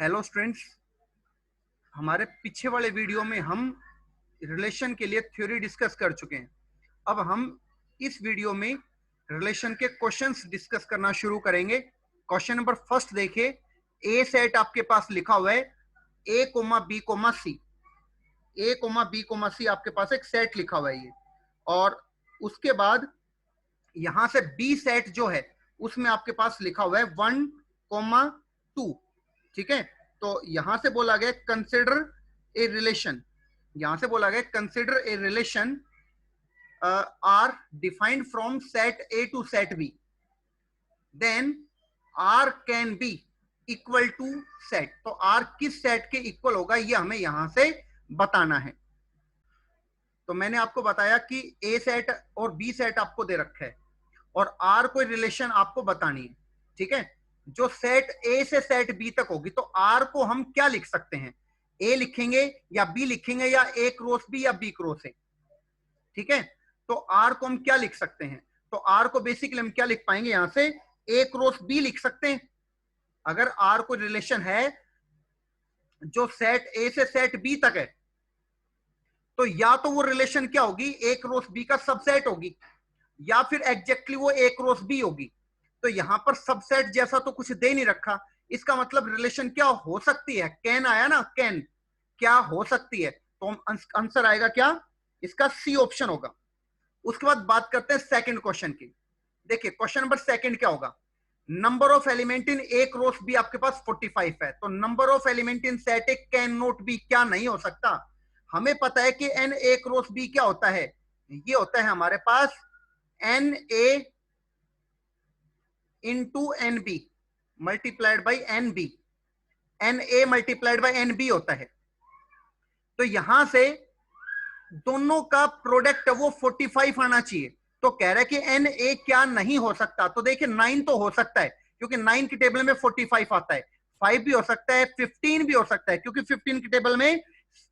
Hello students, हमारे पीछे वाले वीडियो में हम रिलेशन के लिए थ्योरी डिस्कस कर चुके हैं। अब हम इस वीडियो में रिलेशन के क्वेश्चंस डिस्कस करना शुरू करेंगे। क्वेश्चन नंबर फर्स्ट देखिए। ए सेट आपके पास लिखा हुआ है ए कोमा बी कोमा सी। ए कोमा बी कोमा सी आपके पास एक सेट लिखा हुआ है ये, और उसके बाद यहां से बी सेट जो है उसमें आपके पास लिखा हुआ है 1, 2। ठीक है, तो यहां से बोला गया कंसिडर ए रिलेशन। यहां से बोला गया consider a relation R defined from set A to set B, then R can be equal to set. तो आर किस सेट के इक्वल होगा ये हमें यहां से बताना है। तो मैंने आपको बताया कि ए सेट और बी सेट आपको दे रखा है और आर कोई रिलेशन आपको बतानी है। ठीक है, जो सेट ए से सेट बी तक होगी तो आर को हम क्या लिख सकते हैं? ए लिखेंगे या बी लिखेंगे या ए क्रॉस बी या बी क्रॉस ए। ठीक है, तो आर को हम क्या लिख सकते हैं? तो आर को बेसिकली हम क्या लिख पाएंगे? यहां से ए क्रॉस बी लिख सकते हैं। अगर आर कोई रिलेशन है जो सेट ए से सेट बी तक है तो या तो वो रिलेशन क्या होगी? ए क्रॉस बी का सबसेट होगी, या फिर एग्जैक्टली वो ए क्रॉस बी होगी। तो यहां पर सबसेट जैसा तो कुछ दे नहीं रखा, इसका मतलब रिलेशन क्या हो सकती है? कैन आया ना, कैन क्या हो सकती है, तो हम आंसर आएगा क्या? इसका सी ऑप्शन होगा। उसके बाद बात करते हैं सेकंड क्वेश्चन की। देखिए क्वेश्चन नंबर सेकंड क्या होगा? Number of element in A cross B आपके पास 45 है, तो number of element in set A can not be, क्या नहीं हो सकता? हमें पता है कि एन ए क्रॉस बी क्या होता है? ये होता है हमारे पास n A into n B multiplied by n B. N A multiplied by n B होता है। तो यहां से दोनों का प्रोडक्ट वो 45 आना चाहिए। तो कह रहा है कि एन ए क्या नहीं हो सकता? तो देखिए 9 तो हो सकता है क्योंकि 9 की टेबल में 45 आता है। 5 भी हो सकता है, 15 भी हो सकता है क्योंकि 15 की टेबल में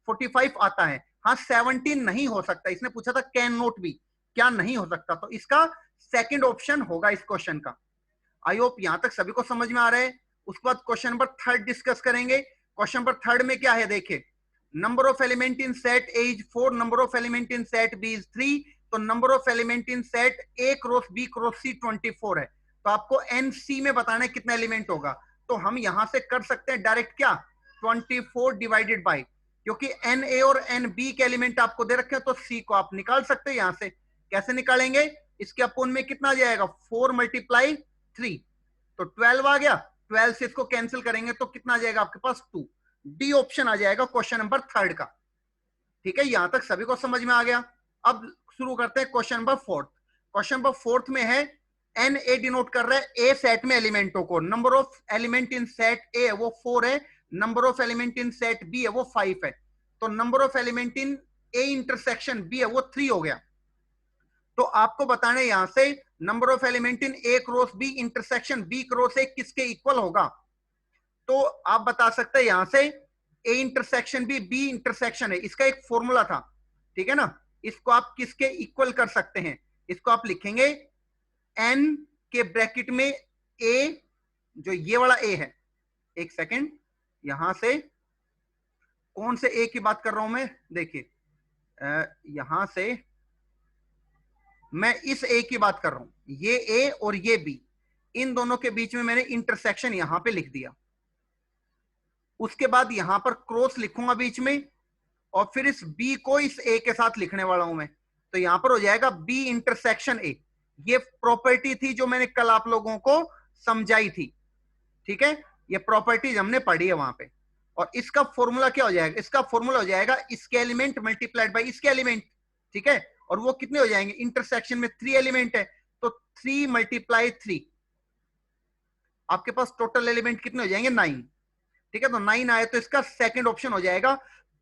45 आता है। हाँ, 17 नहीं हो सकता। इसने पूछा था कैन नॉट बी, क्या नहीं हो सकता, तो इसका सेकंड ऑप्शन होगा इस क्वेश्चन का। आई होप यहां तक सभी को समझ में आ रहा है। उसके बाद क्वेश्चन नंबर थर्ड डिस्कस करेंगे। क्वेश्चन नंबर थर्ड में क्या है? देखिए, number of element in set A is 4, number of element in set B is 3, तो number of element in set A cross B cross C 24 है। तो आपको N C में बताना है कितना एलिमेंट होगा। तो हम यहां से कर सकते हैं डायरेक्ट क्या, 24 डिवाइडेड बाई, क्योंकि एन ए और एन बी के एलिमेंट आपको दे रखे हैं तो सी को आप निकाल सकते हैं यहां से। कैसे निकालेंगे? इसके अपोन में कितना आ जाएगा? 4 मल्टीप्लाई 3, तो 12 आ गया। 12 से इसको कैंसिल करेंगे तो कितना आ जाएगा आपके पास? 2। डी ऑप्शन आ जाएगा क्वेश्चन नंबर थर्ड का। ठीक है, यहां तक सभी को समझ में आ गया। अब शुरू करते हैं question number fourth. Question number fourth में है एन ए डिनोट कर रहा है ए सेट में एलिमेंटों को। Number of element in set A वो 4 है, number of element in set B है वो 5 है, तो number of element in A intersection B है वो 3 हो गया। तो आपको बताना है यहां से number of element in A cross B intersection B cross A किसके इक्वल होगा। तो आप बता सकते हैं यहां से A intersection B B intersection है, इसका एक फॉर्मूला था। ठीक है ना, इसको आप किसके इक्वल कर सकते हैं? इसको आप लिखेंगे एन के ब्रैकेट में ए, जो ये वाला ए है, एक सेकेंड, यहां से कौन से ए की बात कर रहा हूं मैं? देखिए यहां से मैं इस ए की बात कर रहा हूं, ये ए और ये बी, इन दोनों के बीच में मैंने इंटरसेक्शन यहां पे लिख दिया। उसके बाद यहां पर क्रॉस लिखूंगा बीच में, और फिर इस बी को इस ए के साथ लिखने वाला हूं मैं। तो यहां पर हो जाएगा बी इंटरसेक्शन ए। ये प्रॉपर्टी थी जो मैंने कल आप लोगों को समझाई थी। ठीक है, ये प्रॉपर्टीज हमने पढ़ी है वहां पे। और इसका फॉर्मूला क्या हो जाएगा? इसका फॉर्मूला हो जाएगा इसके एलिमेंट मल्टीप्लाइड बाई इसके एलिमेंट। ठीक है, और वो कितने हो जाएंगे? इंटरसेक्शन में 3 एलिमेंट है तो 3 मल्टीप्लाई 3, आपके पास टोटल एलिमेंट कितने हो जाएंगे? 9। ठीक है, तो 9 आए तो इसका सेकंड ऑप्शन हो जाएगा।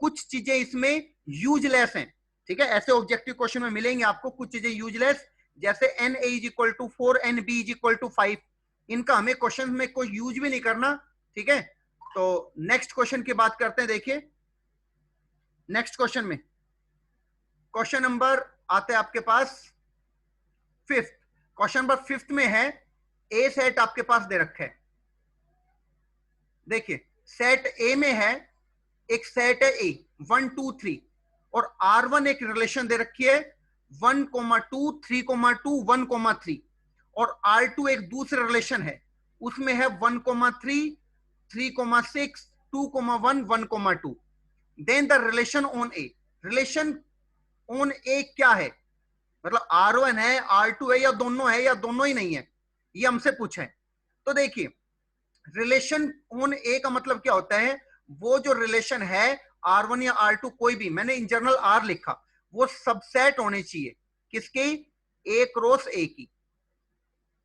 कुछ चीजें इसमें यूजलेस हैं। ठीक है, ऐसे ऑब्जेक्टिव क्वेश्चन में मिलेंगे आपको कुछ चीजें यूजलेस, जैसे n A is equal to 4, n B is equal to 5। इनका हमें क्वेश्चन में कोई यूज भी नहीं करना। ठीक है, तो नेक्स्ट क्वेश्चन की बात करते हैं। देखिए नेक्स्ट क्वेश्चन में, क्वेश्चन नंबर आते हैं आपके पास फिफ्थ। क्वेश्चन नंबर फिफ्थ में है ए सेट आपके पास दे रखा है। देखिए सेट ए में है एक सेट है ए 1 2 3 और R1 एक रिलेशन दे रखी है 1,2 3,2 1,3 और R2 एक दूसरा रिलेशन है उसमें है 1,3 3,6 2,1 1,2 then the relation on A. Relation on A क्या है, मतलब R1 है R2 है या दोनों ही नहीं है, ये हमसे पूछा है। तो देखिए रिलेशन ऑन ए का मतलब क्या होता है, वो जो रिलेशन है R1 या R2 कोई भी, मैंने इन जनरल R लिखा, वो सबसेट होने चाहिए किसकी, ए क्रॉस ए की।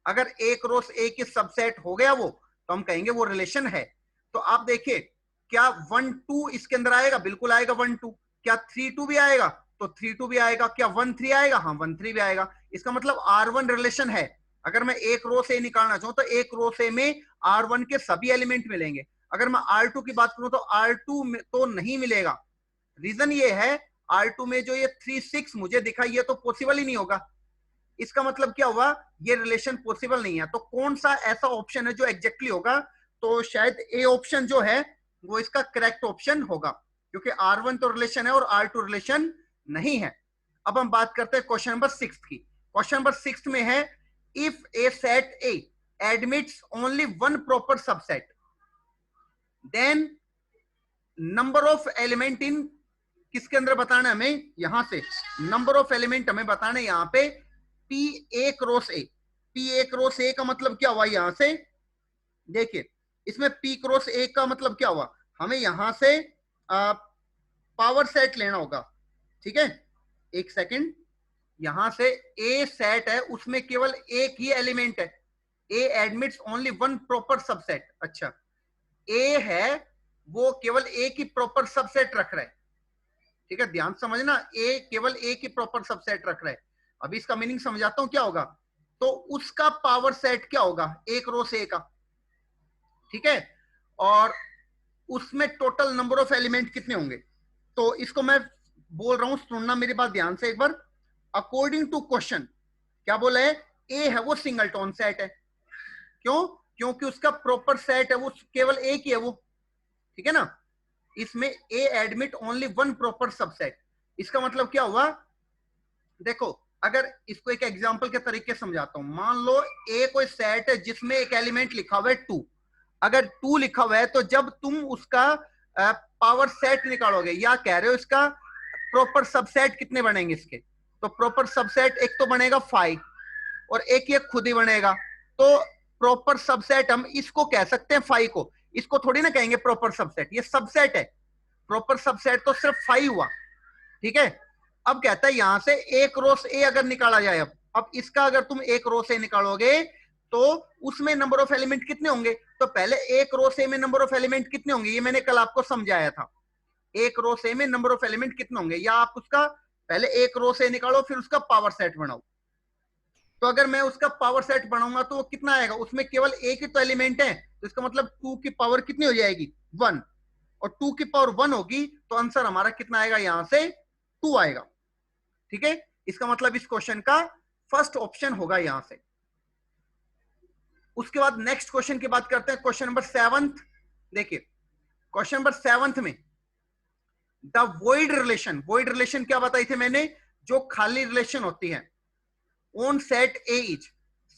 अगर ए क्रॉस ए की सबसेट हो गया वो, तो हम कहेंगे वो रिलेशन है। तो आप देखिए क्या 1 2 इसके अंदर आएगा, बिल्कुल आएगा 1 2। क्या 3 2 भी आएगा, तो 3 2 भी आएगा। क्या 1 3 आएगा, हाँ 1 3 भी आएगा। इसका मतलब R1 रिलेशन है। अगर मैं एक रो से निकालना चाहूं तो एक रो से में R1 के सभी एलिमेंट मिलेंगे। अगर मैं R2 की बात करूं तो R2 में तो नहीं मिलेगा। रीजन ये है R2 में जो ये 3 6 मुझे दिखा, ये तो पॉसिबल ही नहीं होगा। इसका मतलब क्या हुआ, ये रिलेशन पॉसिबल नहीं है। तो कौन सा ऐसा ऑप्शन है जो एग्जैक्टली होगा, तो शायद ए ऑप्शन जो है वो इसका करेक्ट ऑप्शन होगा, क्योंकि R1 तो रिलेशन है और R2 रिलेशन नहीं है। अब हम बात करते हैं क्वेश्चन नंबर 6 की। क्वेश्चन नंबर 6 में है if a set A admits only one proper subset then number of element in, किसके अंदर बताना है हमें, यहां से नंबर ऑफ एलिमेंट हमें बताना है यहां पे P A cross A. P A cross ए का मतलब क्या हुआ, यहां से देखिए इसमें पी क्रॉस ए का मतलब क्या हुआ, हमें यहां से पावर सेट लेना होगा। ठीक है, एक सेकंड, यहां से ए सेट है उसमें केवल एक ही एलिमेंट है, A admits only one proper subset. अच्छा, ए है वो केवल एक ही प्रॉपर सबसेट रख रहा है। ठीक है, ध्यान समझना, ए केवल एक ही प्रॉपर सबसेट रख रहा है। अभी इसका मीनिंग समझाता हूं क्या होगा। तो उसका पावर सेट क्या होगा, एक रो से ए का। ठीक है, और उसमें टोटल नंबर ऑफ एलिमेंट कितने होंगे। तो इसको मैं बोल रहा हूं, सुनना मेरी बात ध्यान से एक बार। अकॉर्डिंग टू क्वेश्चन क्या बोला है, ए है वो सिंगलटोन सेट है। क्यों, क्योंकि उसका प्रॉपर सेट है वो केवल एक ही है वो। ठीक है ना, इसमें A admit only one proper subset. इसका मतलब क्या हुआ, देखो अगर इसको एक एग्जांपल के तरीके समझाता हूं। मान लो ए कोई सेट है जिसमें एक एलिमेंट लिखा हुआ है 2। अगर 2 लिखा हुआ है तो जब तुम उसका पावर सेट निकालोगे या कह रहे हो इसका प्रॉपर सबसेट कितने बनेंगे इसके, तो प्रॉपर सबसेट एक तो बनेगा 5 और एक ये खुद ही बनेगा। तो प्रॉपर सबसेट हम इसको कह सकते हैं 5 को, इसको थोड़ी ना कहेंगे प्रॉपर सबसेट, ये सबसेट है। प्रॉपर सबसेट तो सिर्फ 5 हुआ। ठीक है, अब कहता है यहां से एक रो से ए अगर निकाला जाए, अब इसका अगर तुम एक रो से निकालोगे तो उसमें नंबर ऑफ एलिमेंट कितने होंगे। तो पहले एक रो से में नंबर ऑफ एलिमेंट कितने होंगे, ये मैंने कल आपको समझाया था। एक रो से में नंबर ऑफ एलिमेंट कितने होंगे, या आप उसका पहले एक रो से निकालो फिर उसका पावर सेट बनाओ। तो अगर मैं उसका पावर सेट बनाऊंगा तो वो कितना आएगा, उसमें केवल एक ही तो एलिमेंट है, तो इसका मतलब 2 की पावर कितनी हो जाएगी 1, और 2 की पावर 1 होगी तो आंसर हमारा कितना आएगा, यहां से 2 आएगा। ठीक है, इसका मतलब इस क्वेश्चन का फर्स्ट ऑप्शन होगा यहां से। उसके बाद नेक्स्ट क्वेश्चन की बात करते हैं, क्वेश्चन नंबर 7। देखिए क्वेश्चन नंबर 7 में the void relation, void relation क्या बताई थी मैंने, जो खाली रिलेशन होती है on set A is,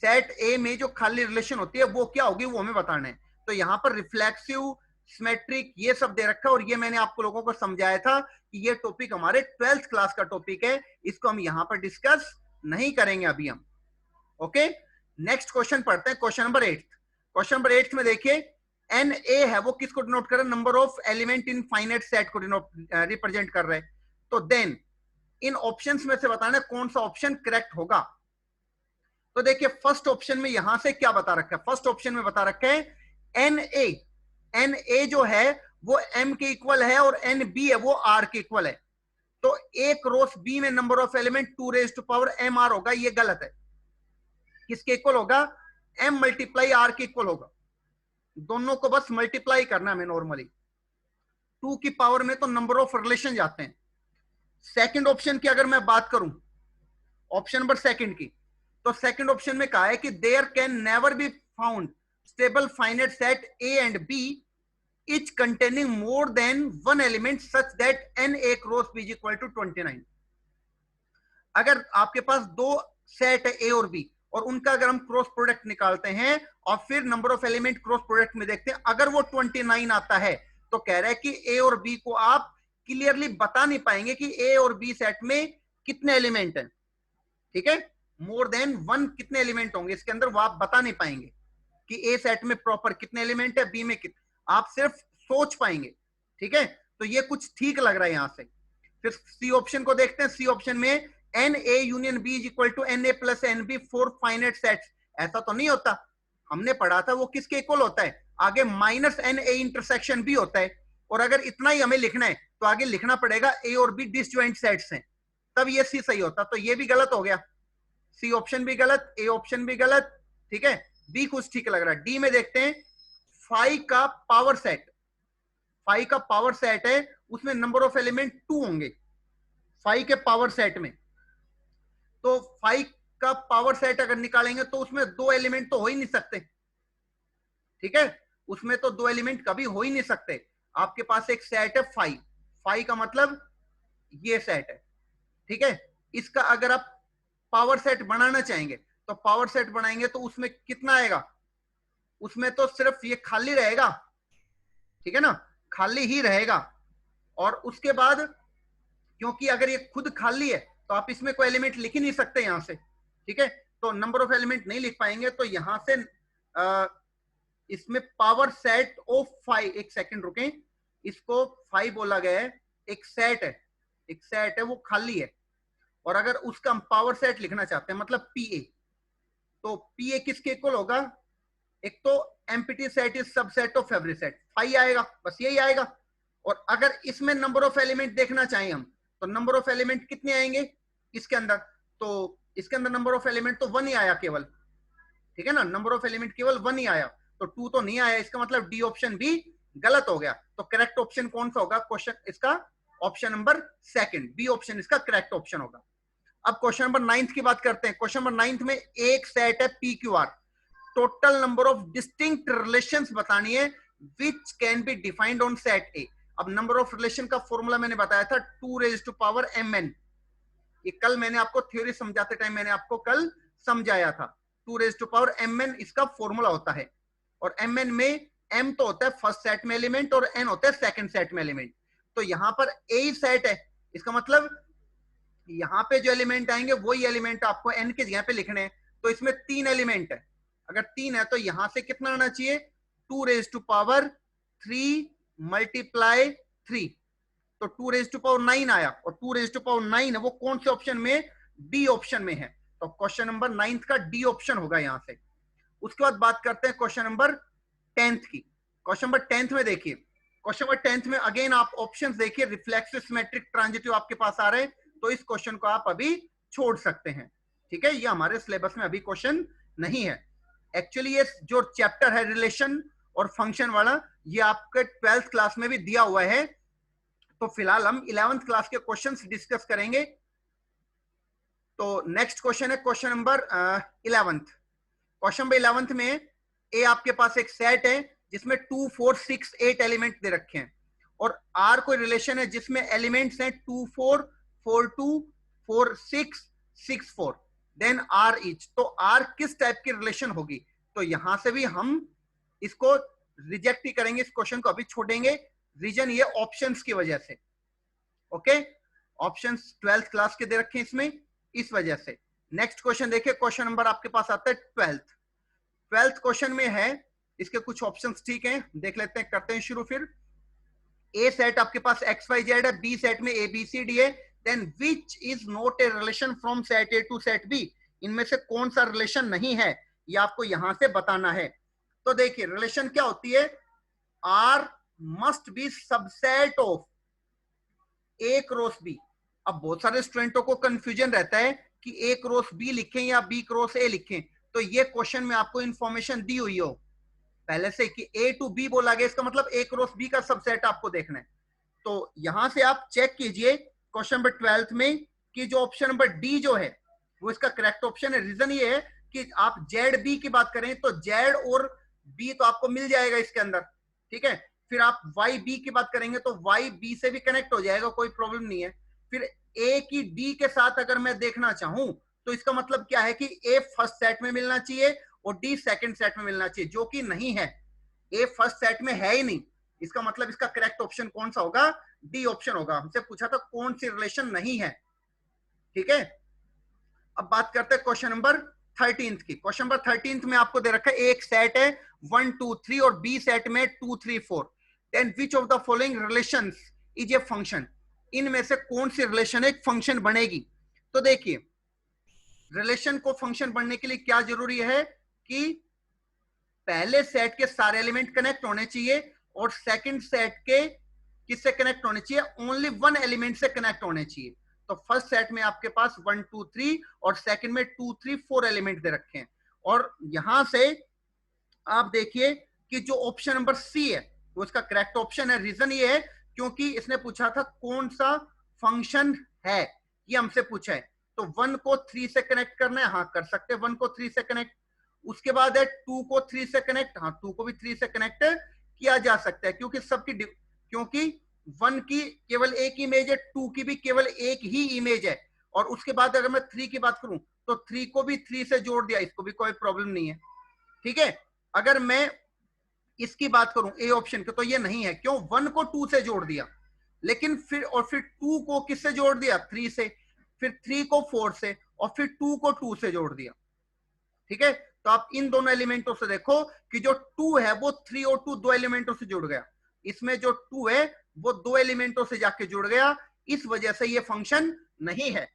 set ए में जो खाली रिलेशन होती है वो क्या होगी, वो हमें बताना है। तो यहां पर रिफ्लेक्सिव, सिमेट्रिक, ये सब दे रखा है, और ये मैंने आपको लोगों को समझाया था कि ये टॉपिक हमारे 12th क्लास का टॉपिक है, इसको हम यहां पर डिस्कस नहीं करेंगे अभी हम। ओके, नेक्स्ट क्वेश्चन पढ़ते हैं, क्वेश्चन नंबर 8। क्वेश्चन नंबर 8 में देखिए एन ए है वो किसको डिनोट कर रहा है, number of element in finite set को रिप्रेजेंट कर रहे हैं। तो देन इन ऑप्शंस में से बताना कौन सा ऑप्शन करेक्ट होगा। तो देखिए फर्स्ट ऑप्शन में यहां से क्या बता रखा है, फर्स्ट ऑप्शन में बता रखा है एन ए, एन ए जो है वो एम के इक्वल है और एन बी है वो आर के इक्वल है। तो एक रोस बी में number of element 2 raise to power M R होगा, ये गलत है। किसके इक्वल होगा, एम मल्टीप्लाई आर के इक्वल होगा। दोनों को बस मल्टीप्लाई करना है हमें नॉर्मली। 2 की पावर में तो नंबर ऑफ रिलेशन जाते हैं। सेकंड ऑप्शन की अगर मैं बात करूं, ऑप्शन नंबर सेकंड की, तो सेकंड ऑप्शन में कहा है कि there can never be found stable finite set A and B each containing more than one element such that NA cross B is equal to 29. अगर आपके पास दो सेट है ए और बी और उनका अगर हम क्रॉस प्रोडक्ट निकालते हैं और फिर number of element cross product में देखते हैं, अगर वो 29 आता है तो कह रहा है कि ए और बी को आप क्लियरली बता नहीं पाएंगे कि ए और बी सेट में कितने एलिमेंट हैं। ठीक है, मोर देन वन कितने एलिमेंट होंगे इसके अंदर वो आप बता नहीं पाएंगे कि ए सेट में प्रॉपर कितने एलिमेंट है, बी में कितने, आप सिर्फ सोच पाएंगे। ठीक है, तो ये कुछ ठीक लग रहा है यहां से। फिर सी ऑप्शन को देखते हैं। सी ऑप्शन में n A union B is equal to n A plus n B for finite sets, ऐसा तो नहीं होता, हमने पढ़ा था वो किसके इक्वल होता है, आगे माइनस एन ए इंटरसेक्शन भी होता है। और अगर इतना ही हमें लिखना है तो आगे लिखना पड़ेगा ए और बी डिसजॉइंट सेट्स हैं, तब ये सी सही होता। तो ये भी गलत हो गया, सी ऑप्शन भी गलत, ए ऑप्शन भी गलत। ठीक है, बी कुछ ठीक लग रहा है। डी में देखते हैं, फाइव का पावर सेट, फाइव का पावर सेट है, उसमें नंबर ऑफ एलिमेंट 2 होंगे फाइव के पावर सेट में। तो 5 का पावर सेट अगर निकालेंगे तो उसमें 2 एलिमेंट तो हो ही नहीं सकते। ठीक है, उसमें तो 2 एलिमेंट कभी हो ही नहीं सकते। आपके पास एक सेट है 5, 5 का मतलब ये सेट है। ठीक है, इसका अगर आप पावर सेट बनाना चाहेंगे तो पावर सेट बनाएंगे तो उसमें कितना आएगा, उसमें तो सिर्फ ये खाली रहेगा। ठीक है ना, खाली ही रहेगा। और उसके बाद क्योंकि अगर ये खुद खाली है तो आप इसमें कोई एलिमेंट लिख ही नहीं सकते यहां से। ठीक है, तो नंबर ऑफ एलिमेंट नहीं लिख पाएंगे। तो यहां से इसमें पावर सेट ऑफ 5, एक सेकंड रुकें, इसको 5 बोला गया है, एक सेट है, एक सेट है वो खाली है। और अगर उसका हम पावर सेट लिखना चाहते हैं मतलब पीए, तो पीए किसके इक्वल होगा, एक तो empty set is subset of every set, 5 आएगा, बस यही आएगा। और अगर इसमें नंबर ऑफ एलिमेंट देखना चाहें हम तो नंबर ऑफ एलिमेंट कितने आएंगे इसके अंदर, तो इसके अंदर नंबर ऑफ एलिमेंट तो 1 ही आया केवल। ठीक है ना, नंबर ऑफ एलिमेंट केवल 1 ही आया, तो 2 तो नहीं आया। इसका मतलब डी ऑप्शन भी गलत हो गया। तो करेक्ट ऑप्शन कौन सा होगा, क्वेश्चन इसका option number second, B option इसका करेक्ट ऑप्शन होगा। अब क्वेश्चन नंबर 9 की बात करते हैं। क्वेश्चन नंबर 9 में एक सेट है P Q are, total number of distinct relations बतानी है which can be defined on set ए। अब नंबर ऑफ रिलेशन का फॉर्मूला मैंने बताया था 2 रेज़ टू पावर mn, ये कल मैंने आपको थ्योरी समझाते टाइम मैंने आपको कल समझाया था। 2 रेज़ टू पावर mn इसका फॉर्मूला होता है। और mn में m तो होता है फर्स्ट सेट में एलिमेंट और n होता है सेकंड सेट में एलिमेंट। तो यहां पर a सेट है, इसका मतलब यहां पे जो एलिमेंट आएंगे वही एलिमेंट आपको n के जगह पे लिखने हैं। तो इसमें 3 एलिमेंट है, अगर 3 है तो यहां से कितना आना चाहिए, 2 रेज़ टू पावर 3 मल्टीप्लाई 3, तो 2 रेज़ टू पावर 9 आया। और 2 रेज़ टू पावर 9 है वो कौन से ऑप्शन में, डी ऑप्शन में है। तो क्वेश्चन नंबर 9 का डी ऑप्शन होगा यहां से। उसके बाद बात करते हैं क्वेश्चन नंबर 10 की। क्वेश्चन नंबर 10 में देखिए, क्वेश्चन नंबर 10 में अगेन आप ऑप्शंस देखिए, रिफ्लेक्सिव, सिमेट्रिक, ट्रांजिटिव आपके पास आ रहे हैं, तो इस क्वेश्चन को आप अभी छोड़ सकते हैं। ठीक है, ये हमारे सिलेबस में अभी क्वेश्चन नहीं है। एक्चुअली ये जो चैप्टर है रिलेशन और फंक्शन वाला, ये आपके 12th क्लास में भी दिया हुआ है। तो फिलहाल हम 11th क्लास के क्वेश्चंस डिस्कस करेंगे। तो नेक्स्ट क्वेश्चन है question number 11th। Question number 11th में ए आपके पास एक सेट है जिसमें 2, 4, 6, 8 एलिमेंट दे रखे हैं और आर कोई रिलेशन है जिसमें एलिमेंट्स हैं 2, 4, 4, 2, 4, 6, 6, 4, देन आर ईच। तो आर किस टाइप की रिलेशन होगी, तो यहां से भी हम इसको रिजेक्ट ही करेंगे, इस क्वेश्चन को अभी छोड़ेंगे। रीजन ये ऑप्शंस की वजह से, ओके, ऑप्शंस 12th क्लास के दे रखे हैं इसमें, इस वजह से। नेक्स्ट क्वेश्चन देखिए, क्वेश्चन नंबर आपके पास आता है 12th क्वेश्चन में है, इसके कुछ ऑप्शंस ठीक हैं, देख लेते हैं, करते हैं शुरू। फिर ए सेट आपके पास XYZ है, बी सेट में ABCD है, then which is not a relation from set A to set B. इनमें से कौन सा रिलेशन नहीं है ये आपको यहां से बताना है। तो देखिए रिलेशन क्या होती है, R must be subset of A cross B. अब बहुत सारे स्टूडेंटों को कंफ्यूजन रहता है कि ए क्रॉस बी लिखें या बी क्रॉस ए लिखें, तो ये क्वेश्चन में आपको इंफॉर्मेशन दी हुई हो पहले से कि ए टू बी बोला गया, इसका मतलब ए क्रॉस बी का सबसेट आपको देखना है। तो यहां से आप चेक कीजिए क्वेश्चन नंबर 12 में कि जो ऑप्शन नंबर डी जो है वो इसका करेक्ट ऑप्शन है। रीजन ये है कि आप जेड बी की बात करें तो जेड और बी तो आपको मिल जाएगा इसके अंदर, ठीक है, फिर आप वाई बी की बात करेंगे तो वाई बी से भी कनेक्ट हो जाएगा, कोई प्रॉब्लम नहीं है। फिर ए की डी के साथ अगर मैं देखना चाहूं तो इसका मतलब क्या है कि ए फर्स्ट सेट में मिलना चाहिए और डी सेकंड सेट में मिलना चाहिए, जो कि नहीं है। ए फर्स्ट सेट में है ही नहीं, इसका मतलब इसका करेक्ट ऑप्शन कौन सा होगा? डी ऑप्शन होगा। हमसे पूछा था कौन सी रिलेशन नहीं है, ठीक है। अब बात करते हैं क्वेश्चन नंबर 13 की। क्वेश्चन नंबर 13 में आपको दे रखा है एक सेट है 1 2 3 और बी सेट में 2 3 4, then which of the following relations is a function. इनमें से कौन सी रिलेशन एक फंक्शन बनेगी? तो देखिए, रिलेशन को फंक्शन बनने के लिए क्या जरूरी है कि पहले सेट के सारे एलिमेंट कनेक्ट होने चाहिए और सेकंड सेट के किससे कनेक्ट होने चाहिए? ओनली वन एलिमेंट से कनेक्ट होने चाहिए। तो फर्स्ट सेट में आपके पास 1 2 3 और सेकंड में 2 3 4 एलिमेंट दे रखे हैं। और यहां से आप देखिए कि जो ऑप्शन नंबर सी है वो इसका करेक्ट ऑप्शन है। रीजन ये है क्योंकि इसने पूछा था कौन सा फंक्शन है, ये हमसे पूछा है। तो 1 को 3 से कनेक्ट करना है, हाँ कर सकते हैं 1 को 3 से कनेक्ट। उसके बाद है 2 को 3 से कनेक्ट, हाँ 2 को भी 3 से कनेक्ट किया जा सकता है, क्योंकि 1 की केवल एक इमेज है, 2 की भी केवल एक ही इमेज है। और उसके बाद अगर मैं 3 की बात करूं तो 3 को भी 3 से जोड़ दिया, इसको भी कोई प्रॉब्लम नहीं है, ठीक है। अगर मैं इसकी बात करूं ए ऑप्शन की तो ये नहीं है, क्यों? 1 को 2 से जोड़ दिया, लेकिन फिर 2 को किससे जोड़ दिया? 3 से, फिर 3 को 4 से और फिर 2 को 2 से जोड़ दिया, ठीक है। तो आप इन दोनों एलिमेंटों से देखो कि जो 2 है वो 3 और 2 दो एलिमेंटों से जुड़ गया, इसमें जो 2 है वो दो एलिमेंटों से जाके जुड़ गया, इस वजह से ये फंक्शन नहीं है।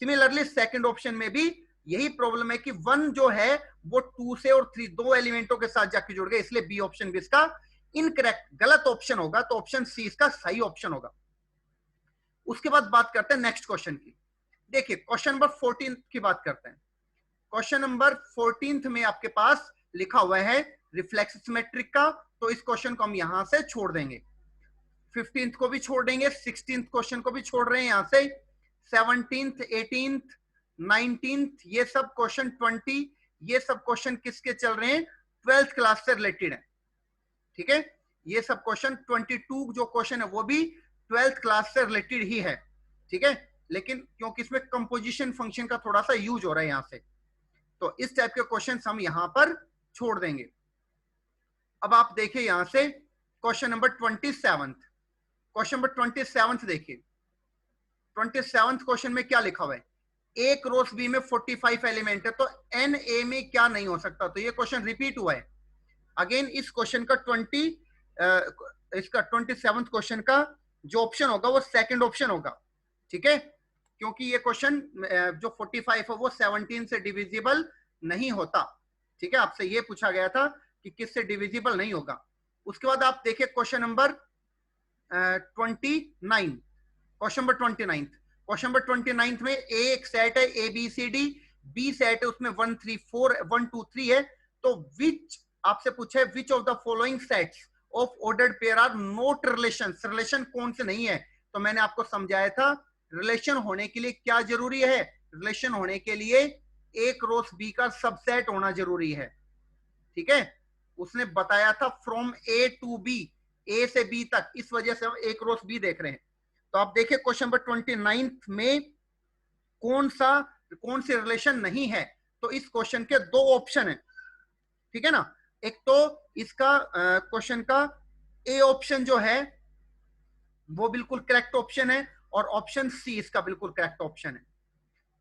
सिमिलरली सेकंड ऑप्शन में भी यही प्रॉब्लम है कि 1 जो है वो 2 से और 3 दो एलिमेंटों के साथ जाके जुड़ गए, इसलिए बी ऑप्शन भी इसका इनकरेक्ट, गलत ऑप्शन होगा। तो ऑप्शन सी इसका सही ऑप्शन होगा। उसके बाद बात करते हैं नेक्स्ट क्वेश्चन की। देखिए क्वेश्चन नंबर 14 की बात करते हैं। क्वेश्चन नंबर 14 में आपके पास लिखा हुआ है रिफ्लेक्स सिमेट्रिक का, तो इस क्वेश्चन को हम यहां से छोड़ देंगे। 15th को भी छोड़ देंगे, 16th क्वेश्चन को भी छोड़ रहे हैं यहां से, 17th 18th 19th ये सब क्वेश्चन, 20 ये सब क्वेश्चन किसके चल रहे हैं? 12th क्लास से रिलेटेड है, ठीक है। ये सब क्वेश्चन 22 जो क्वेश्चन है वो भी 12th क्लास से रिलेटेड ही है, ठीक है। लेकिन क्योंकि इसमें कंपोजिशन फंक्शन का थोड़ा सा यूज हो रहा है यहां से, तो इस टाइप के क्वेश्चन हम यहां पर छोड़ देंगे। अब आप देखिए यहां से क्वेश्चन नंबर 27, क्वेश्चन नंबर 27 देखिए। 27 क्वेश्चन में क्या लिखा हुआ है? ए क्रॉस बी में 45 एलिमेंट है, तो एन ए में क्या नहीं हो सकता? तो ये क्वेश्चन रिपीट हुआ है अगेन। इस क्वेश्चन का 27 क्वेश्चन का जो ऑप्शन होगा वो सेकंड ऑप्शन होगा, ठीक है, क्योंकि ये क्वेश्चन जो 45 है वो 17 से डिविजिबल नहीं होता, ठीक है। आपसे ये पूछा गया था कि किससे डिविजिबल नहीं होगा। उसके बाद आप देखिए question number 29, question number 29, question number 29 में ए एक सेट है A B C D, B set है उसमें 1 3 4 1 2 3 है। तो विच आपसे पूछा है which of the following sets of ordered pair are not relations. Relation कौन से नहीं है? तो मैंने आपको समझाया था रिलेशन होने के लिए क्या जरूरी है? रिलेशन होने के लिए ए क्रॉस बी का सबसेट होना जरूरी है, ठीक है। उसने बताया था फ्रॉम ए टू बी, ए से बी तक, इस वजह से हम ए क्रॉस बी देख रहे हैं। तो आप देखिए क्वेश्चन नंबर 29 में कौन सी रिलेशन नहीं है? तो इस क्वेश्चन के दो ऑप्शन है, ठीक है ना। एक तो इसका क्वेश्चन का ए ऑप्शन जो है वो बिल्कुल करेक्ट ऑप्शन है और ऑप्शन सी इसका बिल्कुल करेक्ट ऑप्शन है।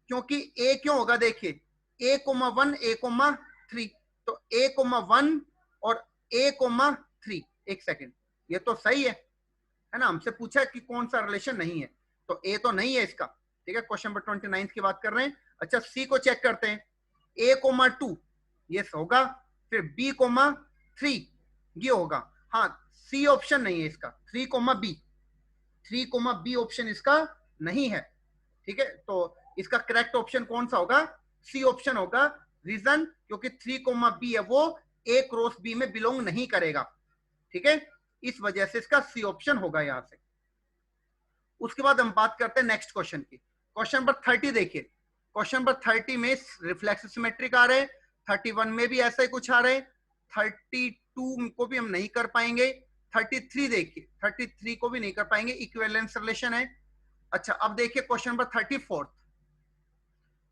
क्योंकि ए क्यों होगा? देखिए A,1 A,3, तो A,1 और A,3, एक सेकेंड, ये तो सही है ना। हमसे पूछा कि कौन सा रिलेशन नहीं है, तो ए तो नहीं है इसका, ठीक है। क्वेश्चन नंबर 29 की बात कर रहे हैं। अच्छा सी को चेक करते हैं, A,2 ये होगा, फिर B,3 ये होगा, हाँ सी ऑप्शन नहीं है इसका, 3,B ऑप्शन इसका नहीं है, ठीक है। तो इसका करेक्ट ऑप्शन कौन सा होगा? सी ऑप्शन होगा। रीजन क्योंकि 3,B है वो ए क्रॉस बी में बिलोंग नहीं करेगा, ठीक है, इस वजह से इसका सी ऑप्शन होगा यहां से। उसके बाद हम बात करते हैं नेक्स्ट क्वेश्चन की। क्वेश्चन नंबर 30 देखिए। क्वेश्चन नंबर 30 में रिफ्लेक्स सिमेट्रिक आ रहे हैं, 31 में भी ऐसा ही कुछ आ रहे हैं, 32 को भी हम नहीं कर पाएंगे, 33 देखिए, 33 को भी नहीं कर पाएंगे, इक्विवेलेंस रिलेशन है। अच्छा अब देखिए क्वेश्चन नंबर 34।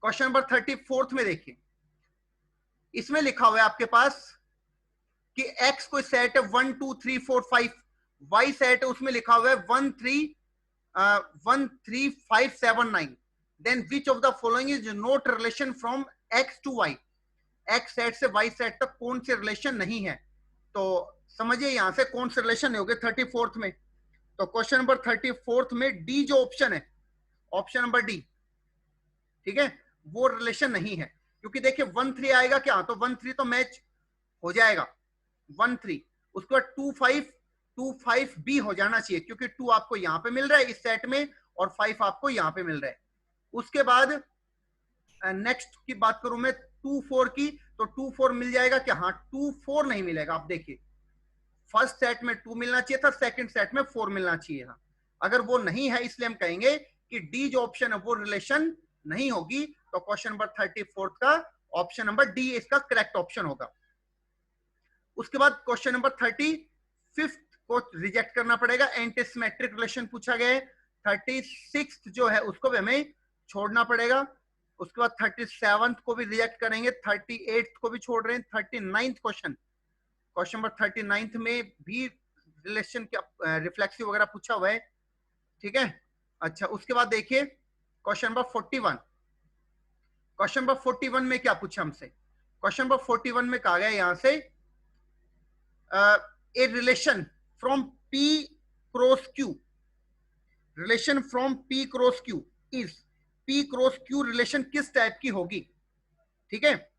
क्वेश्चन नंबर 34 में देखिए, इसमें लिखा हुआ है आपके पास कि x कोई सेट है 1 2 3 4 5, y सेट है उसमें लिखा हुआ है 1 3 5 7 9, then which of the following is not relation from x to y। x set से y सेट तक कौन से रिलेशन नहीं है, तो समझिए यहां से कौन से रिलेशन नहीं होंगे 34th में। तो क्वेश्चन नंबर 34th में डी जो ऑप्शन है, ऑप्शन नंबर डी, ठीक है, वो रिलेशन नहीं है। क्योंकि देखिए 1 3 आएगा क्या, तो 1 3 तो मैच हो जाएगा 1 3, उसके बाद 2 5 भी हो जाना चाहिए क्योंकि 2 आपको यहां पे मिल रहा है इस सेट में और 5 आपको यहां पे मिल रहा है। उसके बाद नेक्स्ट की बात करूं मैं 2 4 की, तो 2 4 मिल जाएगा क्या, हाँ 2 4 नहीं मिलेगा। आप देखिए फर्स्ट सेट में 2 मिलना चाहिए था, सेकंड सेट में 4 मिलना चाहिए था। अगर वो नहीं है इसलिए हम कहेंगे कि डी जो ऑप्शन है वो रिलेशन नहीं होगी। तो क्वेश्चन नंबर 34 का ऑप्शन नंबर डी इसका करेक्ट ऑप्शन होगा। उसके बाद क्वेश्चन नंबर 35 को रिजेक्ट करना पड़ेगा, एंटीसिमेट्रिक रिलेशन पूछा गया है। 36 जो है उसको भी हमें छोड़ना पड़ेगा। उसके बाद 37 को भी रिजेक्ट करेंगे, 38 को भी छोड़ रहे हैं। 39 क्वेश्चन नंबर 39 में भी रिलेशन क्या रिफ्लेक्सिव वगैरह पूछा हुआ है, ठीक है। अच्छा उसके बाद देखिए क्वेश्चन नंबर 41। क्वेश्चन नंबर 41 में क्या पूछा हमसे, क्वेश्चन नंबर 41 में कहा गया यहां से a relation from P cross Q, relation from P cross Q is, P cross Q relation किस टाइप की होगी, ठीक है।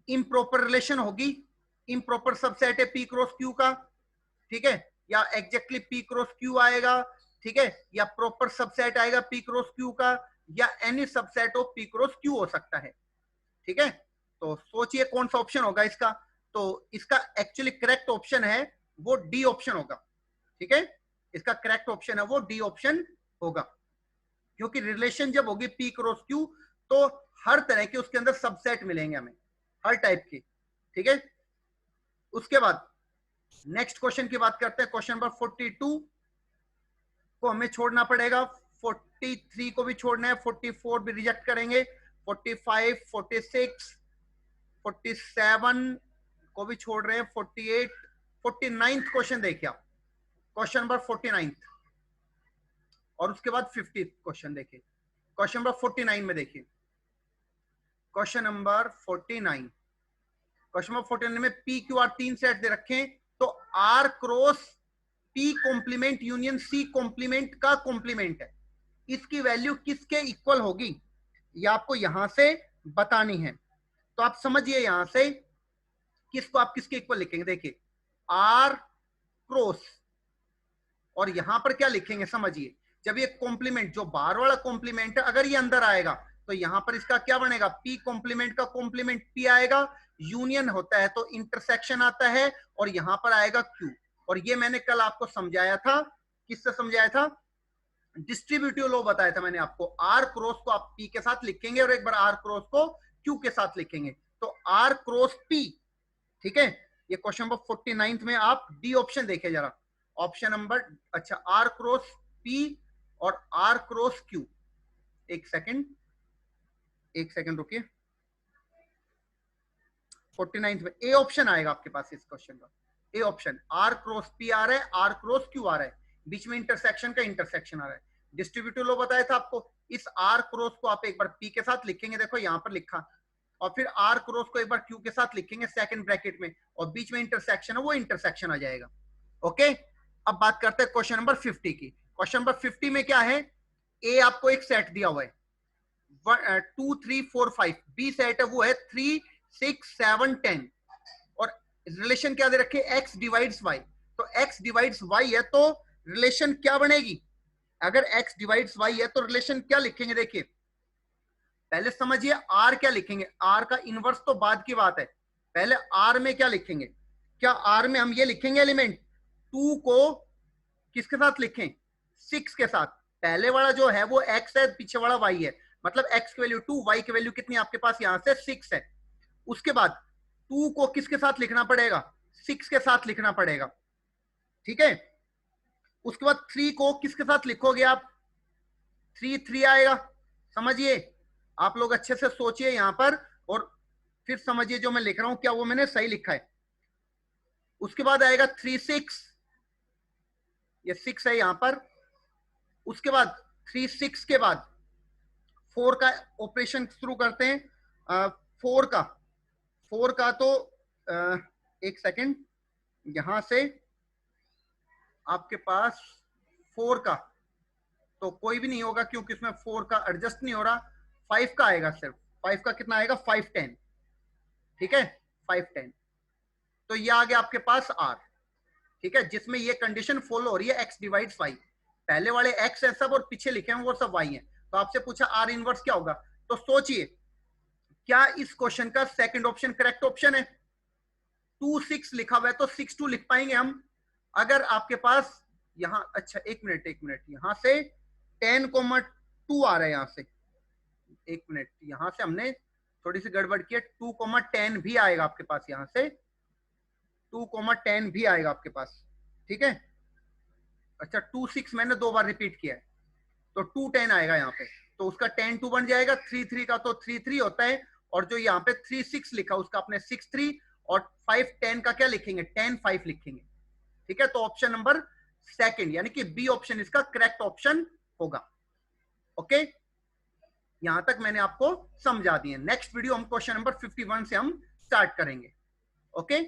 इम्प्रॉपर रिलेशन होगी, इम्प्रॉपर सबसेट है P क्रॉस Q का, ठीक है, या एग्जैक्टली P क्रॉस Q आएगा, ठीक है, या प्रॉपर सबसेट आएगा P क्रॉस Q का, या any subset of P cross Q हो सकता है, ठीक है। तो सोचिए कौन सा ऑप्शन होगा इसका, तो इसका एक्चुअली करेक्ट ऑप्शन है वो डी ऑप्शन होगा, ठीक है। इसका करेक्ट ऑप्शन है वो डी ऑप्शन होगा, क्योंकि रिलेशन जब होगी P क्रॉस Q तो हर तरह के उसके अंदर सबसेट मिलेंगे हमें, हर टाइप के, ठीक है। उसके बाद नेक्स्ट क्वेश्चन की बात करते हैं। क्वेश्चन नंबर 42 को हमें छोड़ना पड़ेगा, 43 को भी छोड़ना है, 44 भी रिजेक्ट करेंगे, 45 46 47 को भी छोड़ रहे हैं, 48 49 क्वेश्चन देखिए आप, क्वेश्चन नंबर 49 और उसके बाद 50 क्वेश्चन देखिए। क्वेश्चन नंबर 49 में देखिए, क्वेश्चन नंबर 49, क्वेश्चन नंबर 49 में पी क्यू आर 3 सेट दे रखे हैं, तो R cross P complement union C complement का कॉम्प्लीमेंट है, इसकी वैल्यू किसके इक्वल होगी ये आपको यहां से बतानी है। तो आप समझिए यहां से किसको आप किसके इक्वल लिखेंगे, देखिए आर क्रॉस, और यहां पर क्या लिखेंगे समझिए, जब ये कॉम्प्लीमेंट जो बाहर वाला कॉम्प्लीमेंट है अगर ये अंदर आएगा तो यहां पर इसका क्या बनेगा, पी कॉम्प्लीमेंट का कॉम्प्लीमेंट पी आएगा, यूनियन होता है तो इंटरसेक्शन आता है, और यहां पर आएगा क्यू। और ये मैंने कल आपको समझाया था, किससे समझाया था, डिस्ट्रीब्यूटिव लॉ बताया था मैंने आपको। आर क्रॉस को आप पी के साथ लिखेंगे और एक बार आर क्रॉस को क्यू के साथ लिखेंगे, तो आर क्रॉस पी, ठीक है। ये क्वेश्चन नंबर 49 में आप डी ऑप्शन देखे जरा, ऑप्शन नंबर, अच्छा आर क्रॉस पी और आर क्रॉस क्यू, एक सेकंड रुकिए, 49 में ए ऑप्शन आएगा आपके पास इस क्वेश्चन का, A option, R cross P आ रहा है, आर क्रॉस क्यू आ रहा है, बीच में इंटरसेक्शन का इंटरसेक्शन आ रहा है। डिस्ट्रीब्यूटिव लॉ बताया था आपको, इस आर क्रॉस को आप एक बार पी के साथ लिखेंगे, देखो यहां पर लिखा, और फिर आर क्रॉस को एक बार क्यू के साथ लिखेंगे सेकंड ब्रैकेट में, और बीच में इंटरसेक्शन है वो इंटरसेक्शन आ जाएगा, ओके। अब बात करते हैं क्वेश्चन नंबर 50 की। क्वेश्चन नंबर 50 में क्या है, ए आपको एक सेट दिया हुआ है 2 3 4 5, बी सेट है वो है 3 6 7 10, और रिलेशन क्या दे रखे, x डिवाइड्स y, तो x डिवाइड्स y है तो रिलेशन क्या बनेगी, अगर x डिवाइड्स y है तो रिलेशन क्या लिखेंगे, देखिए पहले समझिए r क्या लिखेंगे, r का इनवर्स तो बाद की बात है, पहले r में क्या लिखेंगे, क्या r में हम ये लिखेंगे एलिमेंट 2 को किसके साथ लिखें, 6 के साथ, पहले वाला जो है वो x है, पीछे वाला y है, मतलब x की वैल्यू 2, y की वैल्यू कितनी आपके पास यहां से 6 है। उसके बाद 2 को किसके साथ लिखना पड़ेगा, 6 के साथ लिखना पड़ेगा, ठीक है। उसके बाद 3 को किसके साथ लिखोगे आप, 3 3 आएगा। समझिए, आप लोग अच्छे से सोचिए यहां पर और फिर समझिए जो मैं लिख रहा हूं क्या वो मैंने सही लिखा है। उसके बाद आएगा 3 6, ये 6 है यहां पर। उसके बाद 3 6 के बाद 4 का ऑपरेशन शुरू करते हैं। 4 का तो एक सेकेंड, यहां से आपके पास 4 का तो कोई भी नहीं होगा क्योंकि इसमें 4 का एडजस्ट नहीं हो रहा। 5 का आएगा सिर्फ, 5 का कितना आएगा 5 10, ठीक है 5 10। तो ये आ गया आपके पास r, ठीक है, जिसमें ये कंडीशन फॉलो हो रही है x डिवाइड्स y। पहले वाले x है सब और पीछे लिखे हैं वो सब y है। तो आपसे पूछा r इनवर्स क्या होगा, तो सोचिए क्या इस क्वेश्चन का सेकंड ऑप्शन करेक्ट ऑप्शन है। 2 6 लिखा हुआ है तो 6 2 लिख पाएंगे हम। अगर आपके पास यहां, अच्छा एक मिनट, यहां से 10,2 आ रहा है यहां से, एक मिनट, यहां से हमने थोड़ी सी गड़बड़ की है। 2,10 भी आएगा आपके पास, यहां से 2,10 भी आएगा आपके पास, ठीक है। अच्छा 2 6 मैंने 2 बार रिपीट किया है तो 2 10 आएगा यहाँ पे, तो उसका 10 2 बन जाएगा। 3 3 का तो 3 3 होता है, और जो यहाँ पे 3 6 लिखा उसका अपने 6 3, और 5 10 का क्या लिखेंगे 10 5 लिखेंगे, ठीक है। तो ऑप्शन नंबर सेकंड यानी कि बी ऑप्शन इसका करेक्ट ऑप्शन होगा। ओके, यहां तक मैंने आपको समझा दिया। नेक्स्ट वीडियो हम क्वेश्चन नंबर 51 से हम स्टार्ट करेंगे। ओके।